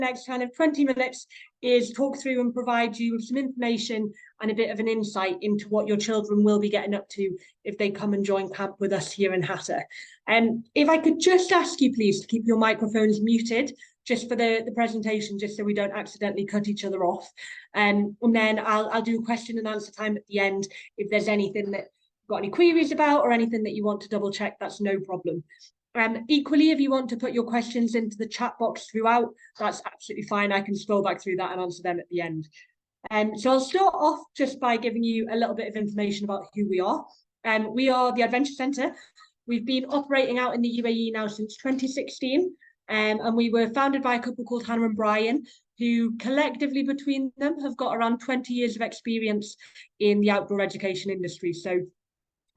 next kind of 20 minutes is talk through and provide you with some information and a bit of an insight into what your children will be getting up to if they come and join camp with us here in Hatta. If I could just ask you, please, to keep your microphones muted just for the presentation, just so we don't accidentally cut each other off. And then I'll do a question and answer time at the end. If there's anything that you've got any queries about or anything that you want to double check, that's no problem. Equally, if you want to put your questions into the chat box throughout, that's absolutely fine. I can scroll back through that and answer them at the end. So I'll start off just by giving you a little bit of information about who we are. We are the Adventure Centre. We've been operating out in the UAE now since 2016, and we were founded by a couple called Hannah and Brian, who collectively between them have got around 20 years of experience in the outdoor education industry. So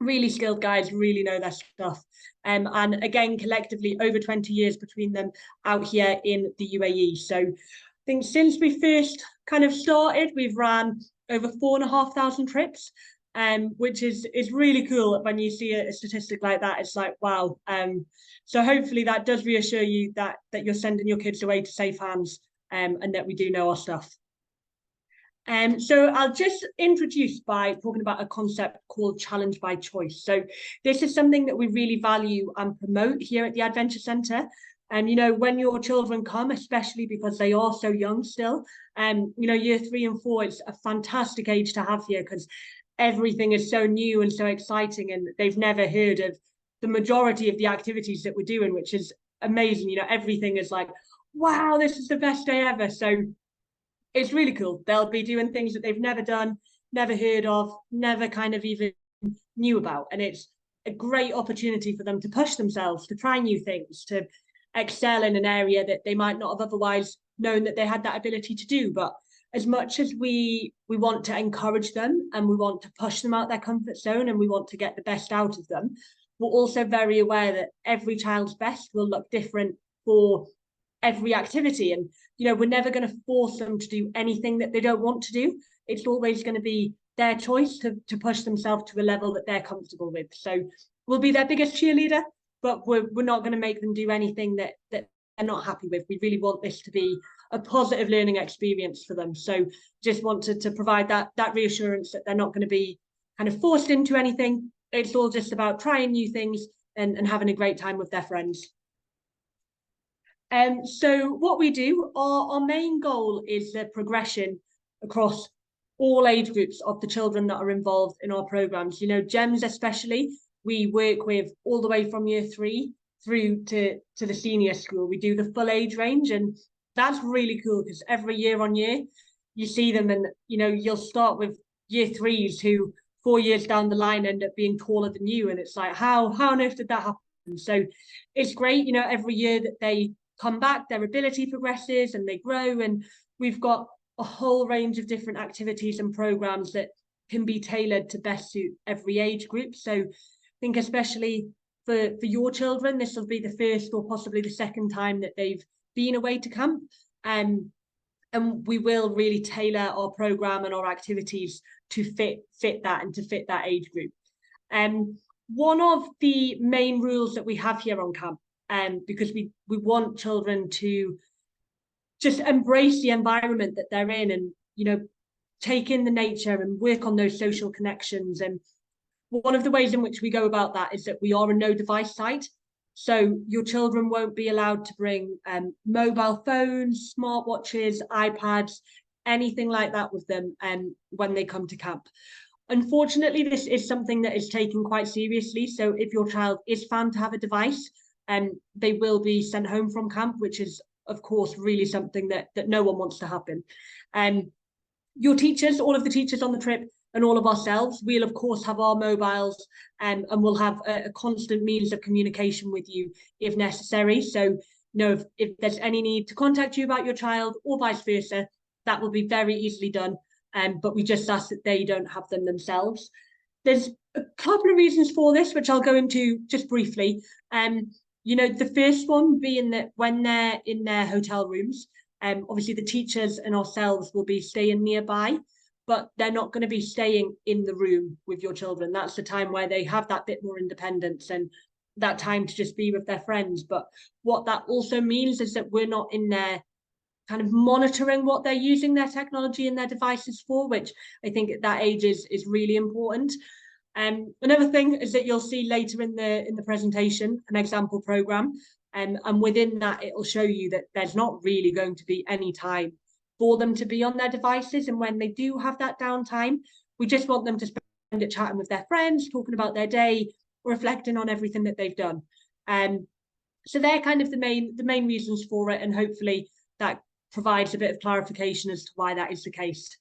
really skilled guys, really know their stuff. And again, collectively over 20 years between them out here in the UAE. So I think since we first kind of started, we've ran over 4,500 trips, which is really cool. When you see a statistic like that, it's like, wow. So hopefully that does reassure you that you're sending your kids away to safe hands, and that we do know our stuff. So I'll just introduce by talking about a concept called challenge by choice. So this is something that we really value and promote here at the Adventure Centre. And, you know, when your children come, especially because they are so young still, you know, year 3 and 4, it's a fantastic age to have here because everything is so new and so exciting, and they've never heard of the majority of the activities that we're doing, which is amazing. You know, everything is like, wow, this is the best day ever. So it's really cool. They'll be doing things that they've never done, never heard of, never kind of even knew about. And it's a great opportunity for them to push themselves, to try new things, to excel in an area that they might not have otherwise known that they had that ability to do. But as much as we want to encourage them and we want to push them out their comfort zone and we want to get the best out of them, we're also very aware that every child's best will look different for every activity. And, you know, we're never going to force them to do anything that they don't want to do. It's always going to be their choice to push themselves to a level that they're comfortable with. So we'll be their biggest cheerleader, but we're not going to make them do anything that they're not happy with. We really want this to be a positive learning experience for them. So just wanted to provide that reassurance that they're not going to be kind of forced into anything. It's all just about trying new things and having a great time with their friends. So what we do, our main goal is the progression across all age groups of the children that are involved in our programs. You know, GEMS especially, we work with all the way from year 3 through to the senior school. We do the full age range, and that's really cool because every year on year you see them, and you know, you'll start with year 3s who 4 years down the line end up being taller than you, and it's like, how on earth did that happen? So it's great, you know, every year that they come back, their ability progresses and they grow, and we've got a whole range of different activities and programs that can be tailored to best suit every age group. So I think especially for your children, this will be the first or possibly the second time that they've been away to camp, and we will really tailor our program and our activities to fit that and to fit that age group. One of the main rules that we have here on camp, because we want children to just embrace the environment that they're in and, you know, take in the nature and work on those social connections. And one of the ways in which we go about that is that we are a no device site. So your children won't be allowed to bring mobile phones, smartwatches, iPads, anything like that with them when they come to camp. Unfortunately, this is something that is taken quite seriously. So if your child is found to have a device, they will be sent home from camp, which is, of course, really something that no one wants to happen. Your teachers, all of the teachers on the trip, and all of ourselves, we'll of course have our mobiles, and we'll have a constant means of communication with you if necessary. So, you know, if there's any need to contact you about your child or vice versa, that will be very easily done. But we just ask that they don't have them themselves. There's a couple of reasons for this, which I'll go into just briefly. You know, the first one being that when they're in their hotel rooms, obviously the teachers and ourselves will be staying nearby, but they're not going to be staying in the room with your children. That's the time where they have that bit more independence and that time to just be with their friends. But what that also means is that we're not in there kind of monitoring what they're using their technology and their devices for, which I think at that age is really important. Another thing is that you'll see later in the presentation an example program, and within that it'll show you that there's not really going to be any time for them to be on their devices, and when they do have that downtime, we just want them to spend it chatting with their friends, talking about their day, reflecting on everything that they've done. So they're kind of the main reasons for it, and hopefully that provides a bit of clarification as to why that is the case.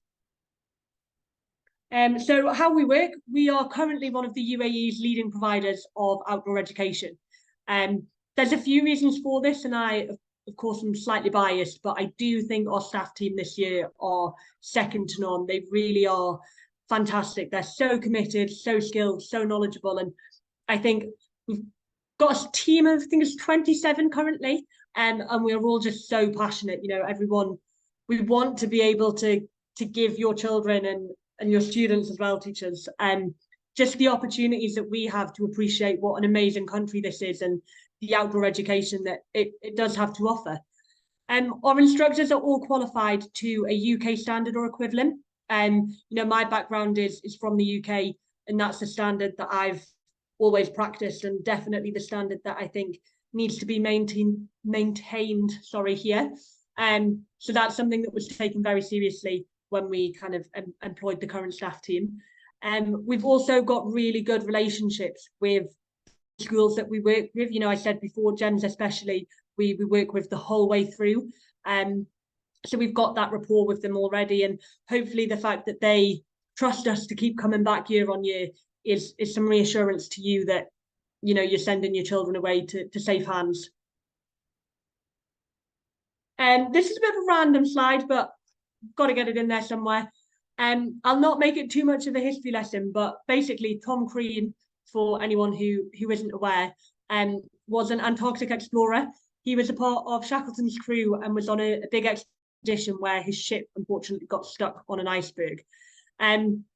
So how we work, we are currently one of the UAE's leading providers of outdoor education. There's a few reasons for this, and I, of course, I'm slightly biased, but I do think our staff team this year are second to none. They really are fantastic. They're so committed, so skilled, so knowledgeable, and I think we've got a team of, I think it's 27 currently, and we're all just so passionate. You know, everyone, we want to be able to give your children and your students as well, teachers, just the opportunities that we have to appreciate what an amazing country this is and the outdoor education that it does have to offer. Our instructors are all qualified to a UK standard or equivalent. You know, my background is from the UK, and that's the standard that I've always practiced, and definitely the standard that I think needs to be maintained here. So that's something that was taken very seriously when we kind of employed the current staff team. We've also got really good relationships with schools that we work with. You know, I said before, GEMS especially, we work with the whole way through. So we've got that rapport with them already, and hopefully the fact that they trust us to keep coming back year on year is some reassurance to you that, you know, you're sending your children away to safe hands. And this is a bit of a random slide, but got to get it in there somewhere. I'll not make it too much of a history lesson, but basically Tom Crean, for anyone who isn't aware, was an Antarctic explorer. He was a part of Shackleton's crew and was on a big expedition where his ship unfortunately got stuck on an iceberg.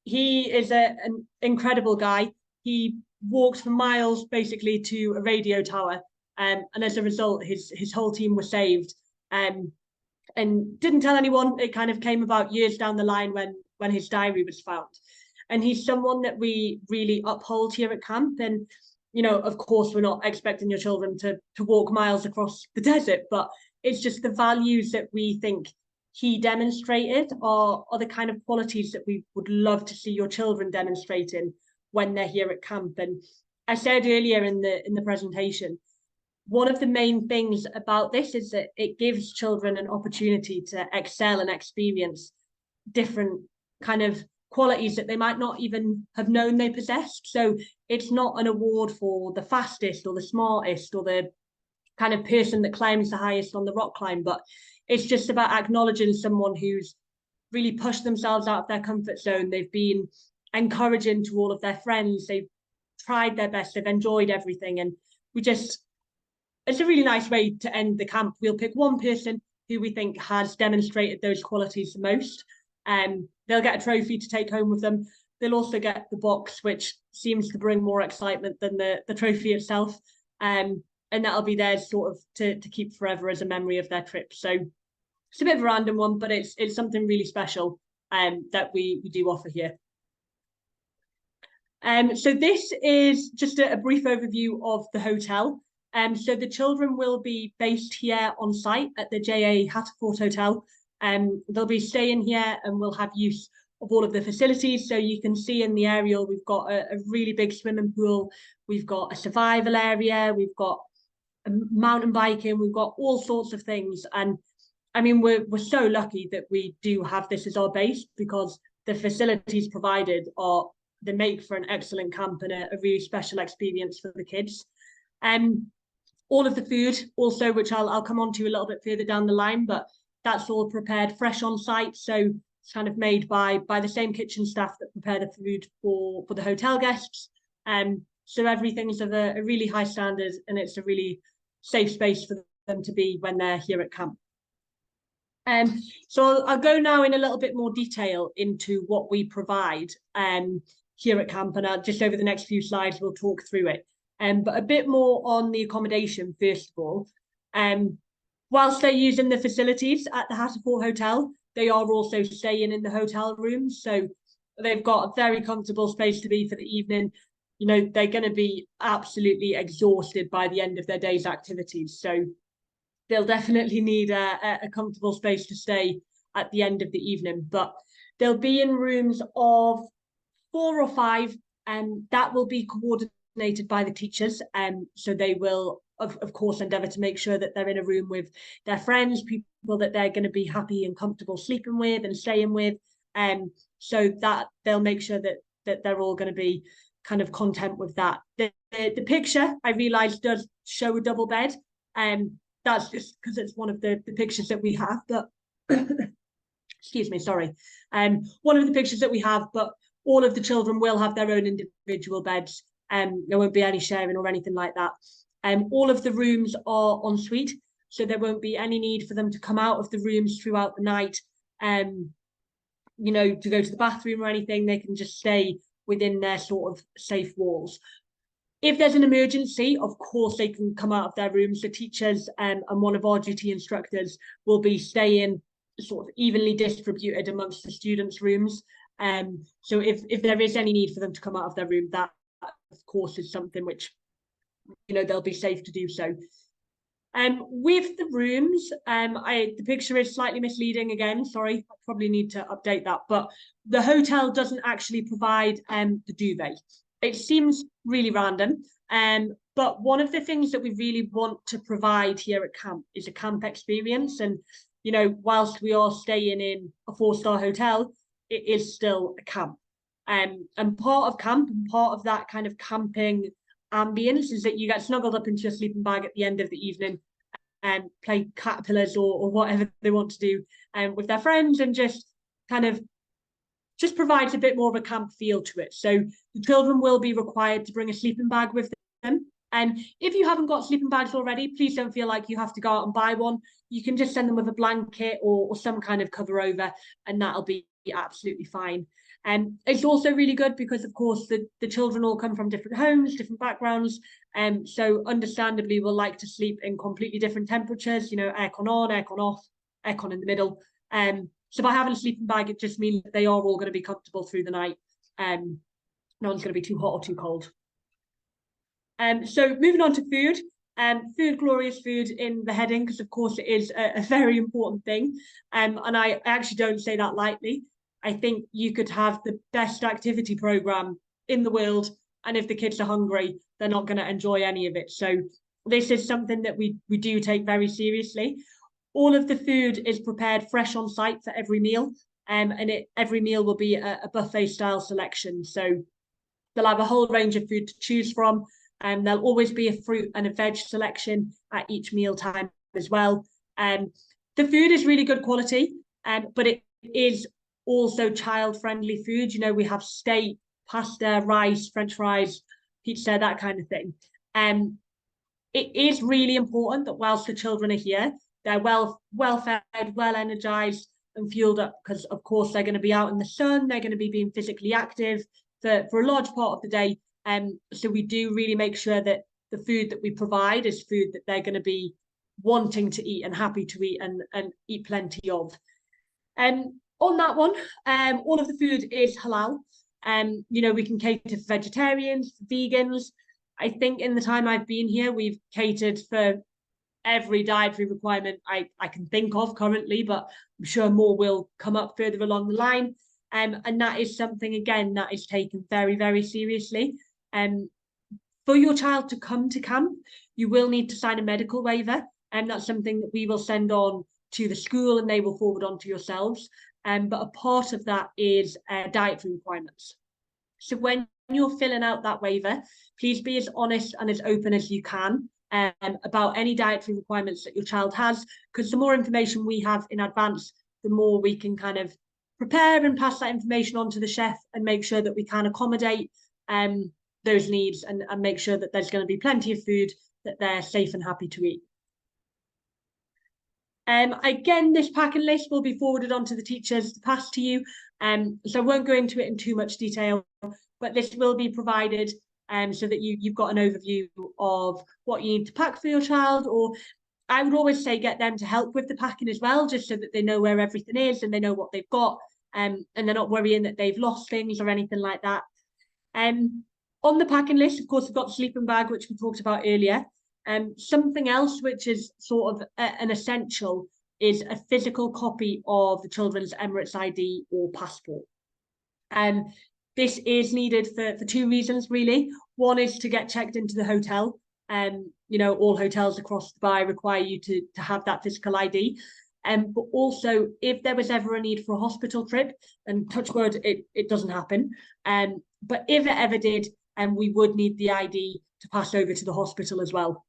He is an incredible guy. He walked for miles basically to a radio tower, and as a result his whole team was saved, and didn't tell anyone. It kind of came about years down the line when his diary was found. And he's someone that we really uphold here at camp. And, you know, of course, we're not expecting your children to walk miles across the desert, but it's just the values that we think he demonstrated are the kind of qualities that we would love to see your children demonstrating when they're here at camp. And I said earlier in the presentation, one of the main things about this is that it gives children an opportunity to excel and experience different kind of qualities that they might not even have known they possessed. So it's not an award for the fastest or the smartest or the kind of person that climbs the highest on the rock climb, but it's just about acknowledging someone who's really pushed themselves out of their comfort zone. They've been encouraging to all of their friends. They've tried their best. They've enjoyed everything. And it's a really nice way to end the camp. We'll pick one person who we think has demonstrated those qualities the most. They'll get a trophy to take home with them. They'll also get the box, which seems to bring more excitement than the trophy itself. And that'll be theirs sort of to keep forever as a memory of their trip. So it's a bit of a random one, but it's something really special that we do offer here. So this is just a brief overview of the hotel. So the children will be based here on site at the Hatta Hotel. They'll be staying here and we'll have use of all of the facilities. So you can see in the aerial, we've got a really big swimming pool. We've got a survival area. We've got mountain biking. We've got all sorts of things. And I mean, we're so lucky that we do have this as our base, because the facilities provided they make for an excellent camp and a really special experience for the kids. All of the food also, which I'll come on to a little bit further down the line, but that's all prepared fresh on site. So it's kind of made by the same kitchen staff that prepare the food for the hotel guests. So everything's of a really high standard, and it's a really safe space for them to be when they're here at camp. So I'll go now in a little bit more detail into what we provide here at camp, and just over the next few slides we'll talk through it. But a bit more on the accommodation first of all. Whilst they're using the facilities at the Hatta Hotel, they are also staying in the hotel rooms. So they've got a very comfortable space to be for the evening. You know, they're going to be absolutely exhausted by the end of their day's activities. So they'll definitely need a comfortable space to stay at the end of the evening. But they'll be in rooms of 4 or 5, and that will be coordinated by the teachers. So they will, of course, endeavour to make sure that they're in a room with their friends, people that they're going to be happy and comfortable sleeping with and staying with. So that they'll make sure that they're all going to be kind of content with that. The picture, I realise, does show a double bed. That's just because it's one of the pictures that we have, but excuse me, sorry. One of the pictures that we have, but all of the children will have their own individual beds. There won't be any sharing or anything like that. All of the rooms are en suite, so there won't be any need for them to come out of the rooms throughout the night, you know, to go to the bathroom or anything. They can just stay within their sort of safe walls. If there's an emergency, of course, they can come out of their rooms. The teachers and one of our duty instructors will be staying sort of evenly distributed amongst the students' rooms. So if there is any need for them to come out of their room, that of course is something which, you know, they'll be safe to do so. With the rooms, the picture is slightly misleading again. Sorry, I probably need to update that. But the hotel doesn't actually provide the duvet. It seems really random, but one of the things that we really want to provide here at camp is a camp experience. And, you know, whilst we are staying in a 4-star hotel, it is still a camp. And part of camp and part of that kind of camping ambience is that you get snuggled up into your sleeping bag at the end of the evening and play caterpillars or whatever they want to do with their friends, and just kind of just provides a bit more of a camp feel to it. So the children will be required to bring a sleeping bag with them. And if you haven't got sleeping bags already, please don't feel like you have to go out and buy one. You can just send them with a blanket or some kind of cover over, and that'll be absolutely fine. And it's also really good because, of course, the children all come from different homes, different backgrounds. So understandably, will like to sleep in completely different temperatures, you know, aircon on, aircon off, aircon in the middle. So by having a sleeping bag, it just means that they are all going to be comfortable through the night. No one's going to be too hot or too cold. So moving on to food. Food, glorious food in the heading, because of course it is a very important thing. And I actually don't say that lightly. I think you could have the best activity program in the world, and if the kids are hungry, they're not going to enjoy any of it. So this is something that we do take very seriously. All of the food is prepared fresh on site for every meal, and every meal will be a buffet style selection. So they'll have a whole range of food to choose from, and there'll always be a fruit and a veg selection at each meal time as well. The food is really good quality, but it is also child-friendly food. You know, we have steak, pasta, rice, French fries, pizza, that kind of thing. It is really important that whilst the children are here, they're well fed, well energized and fueled up, because of course they're going to be out in the sun, they're going to be being physically active for a large part of the day. So we do really make sure that the food that we provide is food that they're going to be wanting to eat and happy to eat and eat plenty of. On that one, all of the food is halal. You know, we can cater for vegetarians, for vegans. I think in the time I've been here, we've catered for every dietary requirement I can think of currently, but I'm sure more will come up further along the line. And that is something, again, that is taken very, very seriously. For your child to come to camp, you will need to sign a medical waiver, and that's something that we will send on to the school and they will forward on to yourselves. But a part of that is dietary requirements. So when you're filling out that waiver, please be as honest and as open as you can about any dietary requirements that your child has, because the more information we have in advance, the more we can kind of prepare and pass that information on to the chef and make sure that we can accommodate those needs and make sure that there's going to be plenty of food that they're safe and happy to eat. Again, this packing list will be forwarded on to the teachers to pass to you. So I won't go into it in too much detail, but this will be provided so that you've got an overview of what you need to pack for your child, or I would always say get them to help with the packing as well, just so that they know where everything is and they know what they've got, and they're not worrying that they've lost things or anything like that. On the packing list, of course, we've got the sleeping bag, which we talked about earlier. Something else which is sort of an essential is a physical copy of the children's Emirates ID or passport. This is needed for two reasons, really. One is to get checked into the hotel. You know, all hotels across Dubai require you to have that physical ID. But also, if there was ever a need for a hospital trip, and touch wood, it doesn't happen. But if it ever did, we would need the ID to pass over to the hospital as well.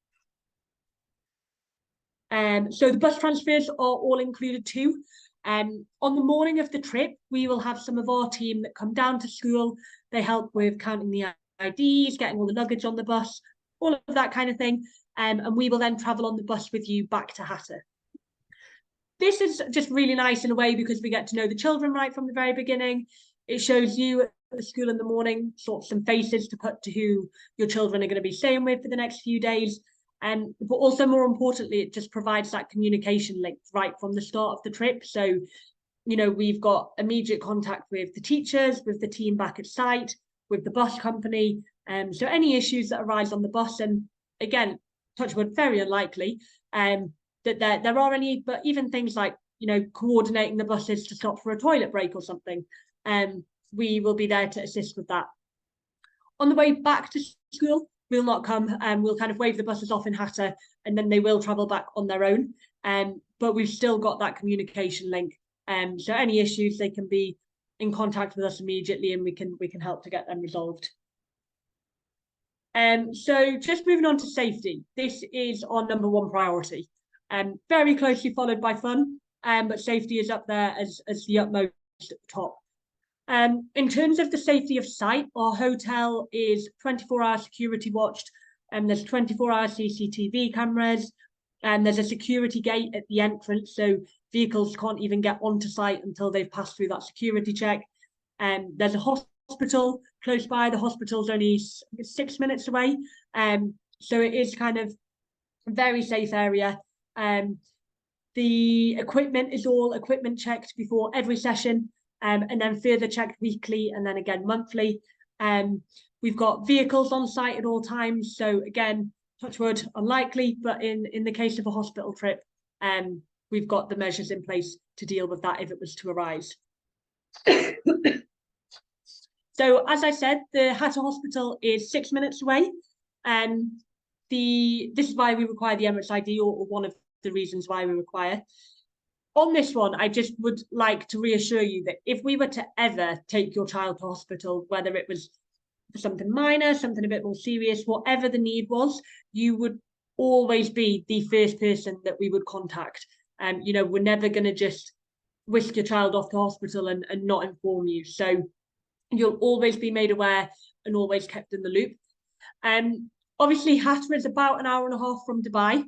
So the bus transfers are all included too. On the morning of the trip, we will have some of our team that come down to school. They help with counting the IDs, getting all the luggage on the bus, all of that kind of thing. And we will then travel on the bus with you back to Hatta. This is just really nice in a way because we get to know the children right from the very beginning. It shows you at the school in the morning, sort of some faces to put to who your children are going to be staying with for the next few days. But also more importantly, it just provides that communication link right from the start of the trip. So, you know, we've got immediate contact with the teachers, with the team back at site, with the bus company. So any issues that arise on the bus, and again, touch wood, very unlikely that there are any, but even things like, you know, coordinating the buses to stop for a toilet break or something, we will be there to assist with that. On the way back to school, we'll not come, and we'll kind of wave the buses off in Hatta, and then they will travel back on their own. But we've still got that communication link. So any issues, they can be in contact with us immediately, and we can help to get them resolved. So just moving on to safety. This is our #1 priority. Very closely followed by fun, but safety is up there as the utmost at the top. In terms of the safety of site, our hotel is 24-hour security watched, and there's 24-hour CCTV cameras, and there's a security gate at the entrance, so vehicles can't even get onto site until they've passed through that security check. There's a hospital close by. The hospital's only 6 minutes away, so it is kind of a very safe area. The equipment is all equipment checked before every session, and then further checked weekly and then again monthly. We've got vehicles on site at all times. So again, touch wood, unlikely, but in the case of a hospital trip, we've got the measures in place to deal with that if it was to arise. So as I said, the Hatta Hospital is 6 minutes away. This is why we require the Emirates ID, or one of the reasons why we require. On this one, I just would like to reassure you that if we were to ever take your child to hospital, whether it was for something minor, something a bit more serious, whatever the need was, you would always be the first person that we would contact. You know, we're never going to just whisk your child off to hospital and not inform you. So you'll always be made aware and always kept in the loop. Obviously, Hatta is about an hour and a half from Dubai.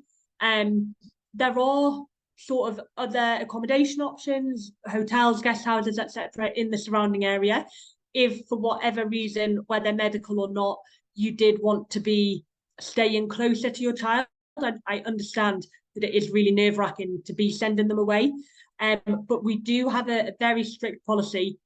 There are sort of other accommodation options, hotels, guest houses, etc., in the surrounding area. If for whatever reason, whether medical or not, you did want to be staying closer to your child, I understand that it is really nerve-wracking to be sending them away. But we do have a very strict policy,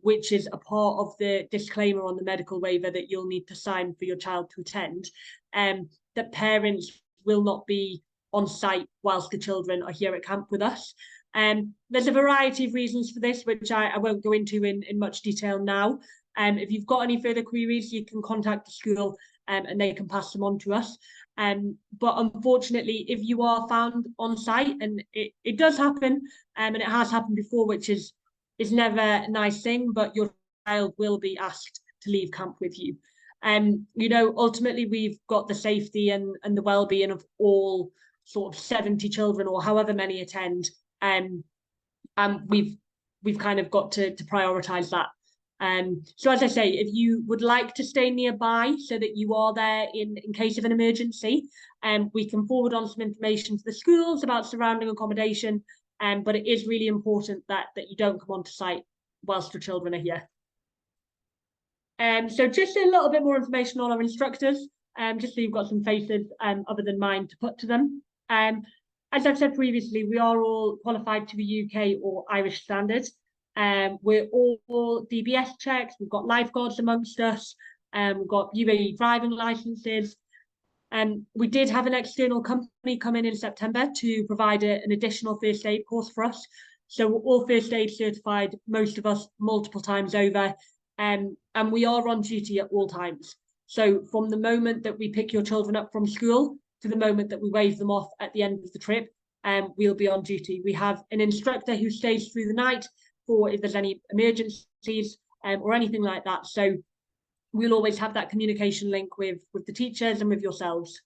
which is a part of the disclaimer on the medical waiver that you'll need to sign for your child to attend, that parents will not be on site whilst the children are here at camp with us. There's a variety of reasons for this, which I won't go into in much detail now. If you've got any further queries, you can contact the school, and they can pass them on to us. But unfortunately, if you are found on site, and it does happen, and it has happened before, which is never a nice thing, but your child will be asked to leave camp with you. You know, ultimately, we've got the safety and the well-being of all sort of 70 children or however many attend, and we've kind of got to prioritize that. So as I say, if you would like to stay nearby so that you are there in case of an emergency, we can forward on some information to the schools about surrounding accommodation, but it is really important that you don't come onto site whilst your children are here. So just a little bit more information on our instructors, just so you've got some faces other than mine to put to them. as I've said previously, we are all qualified to the UK or Irish standards. We're all DBS checks. We've got lifeguards amongst us. We've got UAE driving licenses. We did have an external company come in September to provide an additional first aid course for us. So we're all first aid certified, most of us multiple times over, and we are on duty at all times. So from the moment that we pick your children up from school to the moment that we wave them off at the end of the trip, we'll be on duty. We have an instructor who stays through the night for if there's any emergencies or anything like that. So we'll always have that communication link with the teachers and with yourselves.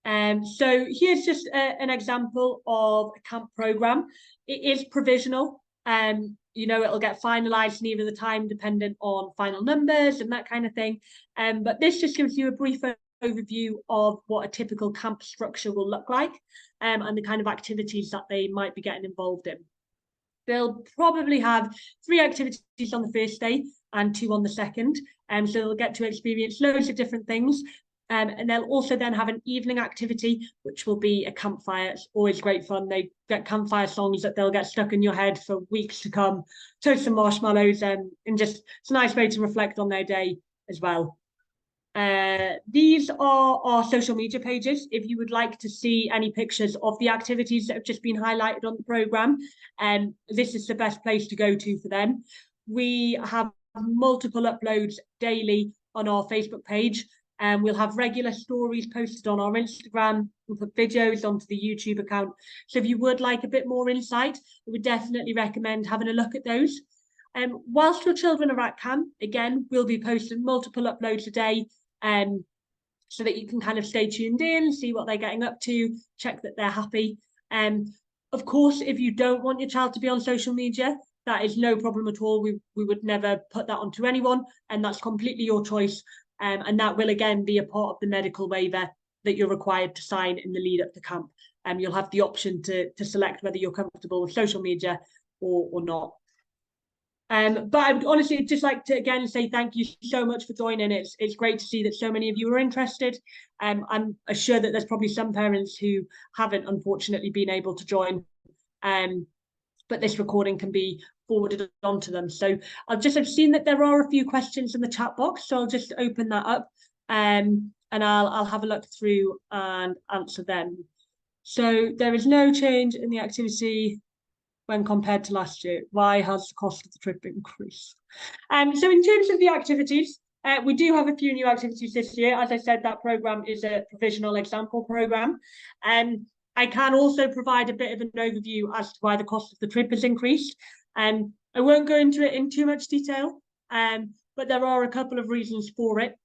So here's just an example of a camp program. It is provisional. You know, it'll get finalised near the time dependent on final numbers and that kind of thing. But this just gives you a brief overview of what a typical camp structure will look like and the kind of activities that they might be getting involved in. They'll probably have 3 activities on the first day and 2 on the second. So they'll get to experience loads of different things. And they'll also then have an evening activity, which will be a campfire. It's always great fun. They get campfire songs that they'll get stuck in your head for weeks to come, toast some marshmallows, and just it's a nice way to reflect on their day as well. These are our social media pages. If you would like to see any pictures of the activities that have just been highlighted on the programme, this is the best place to go to for them. We have multiple uploads daily on our Facebook page. And we'll have regular stories posted on our Instagram. We'll put videos onto the YouTube account. So if you would like a bit more insight, we would definitely recommend having a look at those. Whilst your children are at camp, again, we'll be posting multiple uploads a day so that you can kind of stay tuned in, see what they're getting up to, check that they're happy. Of course, if you don't want your child to be on social media, that is no problem at all. We would never put that onto anyone, and that's completely your choice. And that will again be a part of the medical waiver that you're required to sign in the lead up to camp. You'll have the option to select whether you're comfortable with social media or not. But I would honestly just like to again say thank you so much for joining. It's great to see that so many of you are interested. I'm sure that there's probably some parents who haven't unfortunately been able to join. But this recording can be forwarded on to them. So I've seen that there are a few questions in the chat box, so I'll just open that up and I'll have a look through and answer them. So there is no change in the activity when compared to last year. Why has the cost of the trip increased? So in terms of the activities, we do have a few new activities this year. As I said, that programme is a provisional example programme. I can also provide a bit of an overview as to why the cost of the trip has increased. I won't go into it in too much detail, but there are a couple of reasons for it.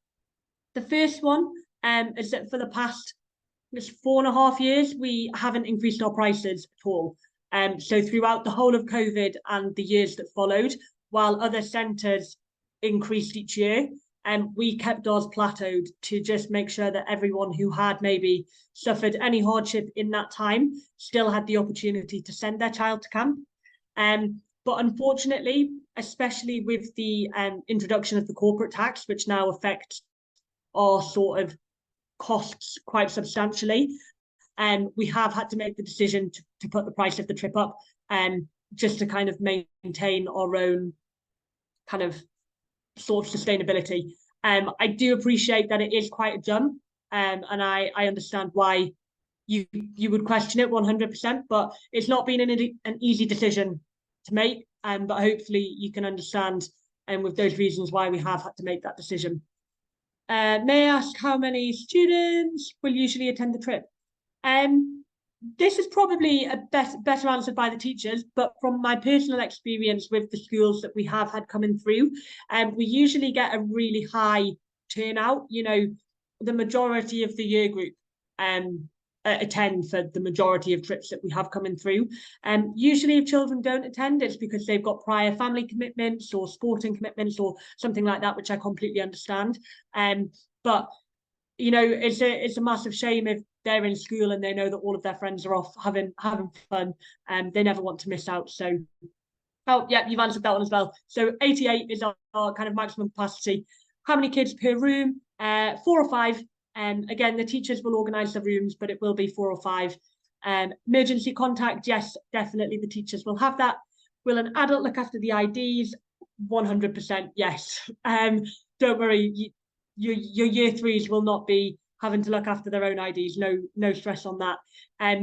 The first one is that for the past 4.5 years, we haven't increased our prices at all. So throughout the whole of COVID and the years that followed, while other centres increased each year, we kept ours plateaued to just make sure that everyone who had maybe suffered any hardship in that time still had the opportunity to send their child to camp. But unfortunately, especially with the introduction of the corporate tax, which now affects our sort of costs quite substantially, we have had to make the decision to put the price of the trip up just to kind of maintain our own kind of sort of sustainability. I do appreciate that it is quite a jump, and I understand why you would question it 100%, but it's not been an easy decision to make, but hopefully you can understand with those reasons why we have had to make that decision. May I ask how many students will usually attend the trip? This is probably a better answered by the teachers, but from my personal experience with the schools that we have had coming through, we usually get a really high turnout. You know, the majority of the year group attend for the majority of trips that we have coming through. Usually if children don't attend, it's because they've got prior family commitments or sporting commitments or something like that, which I completely understand. But you know, it's a massive shame if they're in school and they know that all of their friends are off having fun, and they never want to miss out. So, oh yeah, you've answered that one as well. So 88 is our kind of maximum capacity. How many kids per room? 4 or 5. Again, the teachers will organise the rooms, but it will be 4 or 5. Emergency contact, yes, definitely the teachers will have that. Will an adult look after the IDs? 100% yes. Don't worry, your year 3s will not be having to look after their own IDs. No stress on that.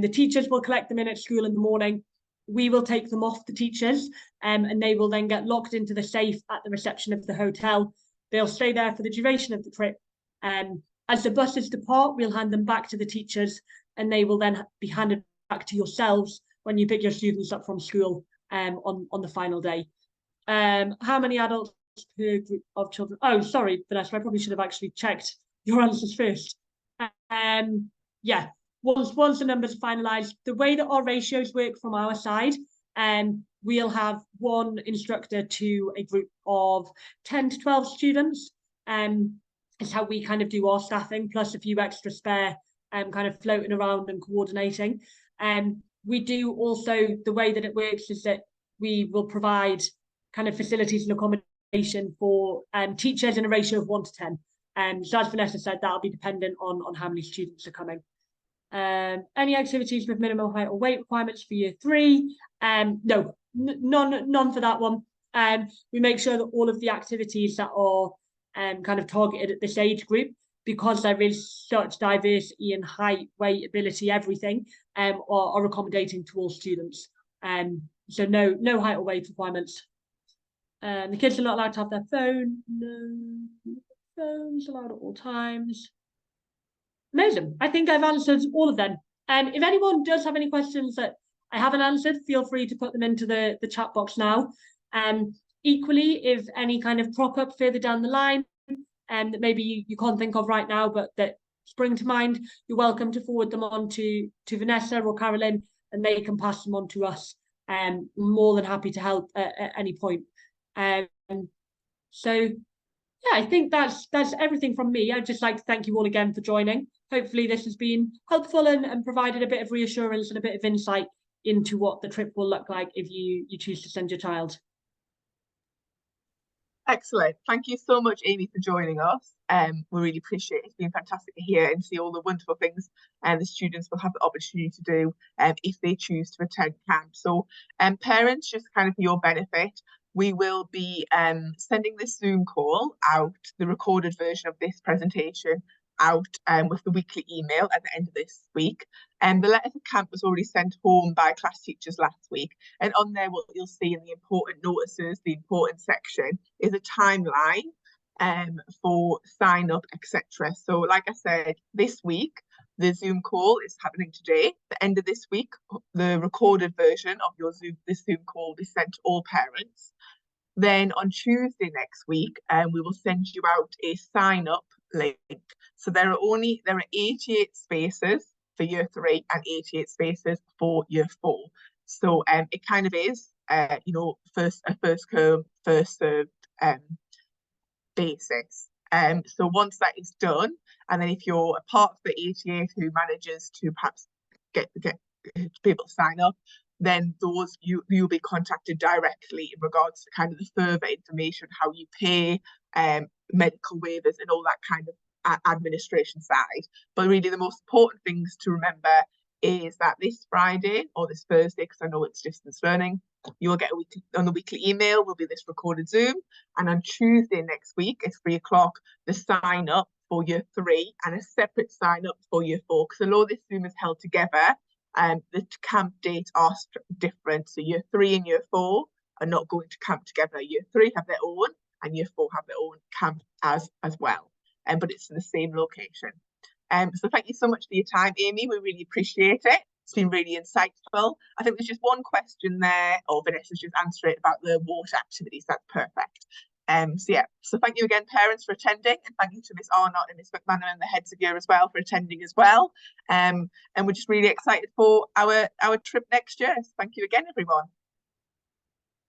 The teachers will collect them in at school in the morning. We will take them off the teachers, and they will then get locked into the safe at the reception of the hotel. They'll stay there for the duration of the trip. As the buses depart, we'll hand them back to the teachers, and they will then be handed back to yourselves when you pick your students up from school on the final day. How many adults per group of children? Oh, sorry, Vanessa, I probably should have actually checked your answers first. Yeah, once the numbers are finalised, the way that our ratios work from our side, we'll have 1 instructor to a group of 10 to 12 students. Is how we kind of do our staffing, plus a few extra spare kind of floating around and coordinating. We do also, the way that it works is that we will provide kind of facilities and accommodation for teachers in a ratio of 1 to 10. So as Vanessa said, that'll be dependent on how many students are coming. Any activities with minimum height or weight requirements for year 3? No, none for that one. We make sure that all of the activities that are kind of targeted at this age group, because there is such diversity in height, weight, ability, everything, are accommodating to all students. So no height or weight requirements. The kids are not allowed to have their phone. No phones allowed at all times. Amazing. I think I've answered all of them. If anyone does have any questions that I haven't answered, feel free to put them into the chat box now. Equally, if any kind of crop up further down the line that maybe you can't think of right now, but that spring to mind, you're welcome to forward them on to Vanessa or Carolyn, and they can pass them on to us. More than happy to help at any point. So yeah, I think that's everything from me. I'd just like to thank you all again for joining. Hopefully this has been helpful and provided a bit of reassurance and a bit of insight into what the trip will look like if you choose to send your child. Excellent. Thank you so much, Amy, for joining us. We really appreciate it. It's been fantastic to hear and see all the wonderful things the students will have the opportunity to do if they choose to attend camp. So parents, just kind of for your benefit, we will be sending this Zoom call out, the recorded version of this presentation, out with the weekly email at the end of this week. The letter to camp was already sent home by class teachers last week, and on there what you'll see in the important notices, the important section, is a timeline for sign up, etc. So like I said, this week the Zoom call is happening today. At the end of this week, the recorded version of this Zoom call will be sent to all parents. Then on Tuesday next week, we will send you out a sign up link. So there are 88 spaces for year 3 and 88 spaces for year 4. So it kind of is first come, first served basis. So once that is done, and then if you're a part of the 88 who manages to perhaps get people to sign up, then you'll be contacted directly in regards to kind of the further information, how you pay, medical waivers and all that kind of administration side. But really the most important things to remember is that this Friday or this Thursday, because I know it's distance learning, you'll get on the weekly email will be this recorded Zoom, and on Tuesday next week at 3 o'clock the sign up for year 3 and a separate sign up for year 4, because although this Zoom is held together, the camp dates are different. So year 3 and year 4 are not going to camp together. Year 3 have their own and year 4 have their own camp as well. But it's in the same location. So thank you so much for your time, Amy. We really appreciate it. It's been really insightful. I think there's just one question there, or Vanessa's just answered it about the water activities. That's perfect. So thank you again, parents, for attending, and thank you to Miss Arnott and Miss McMahon and the heads of year as well for attending as well. And we're just really excited for our trip next year. So thank you again, everyone.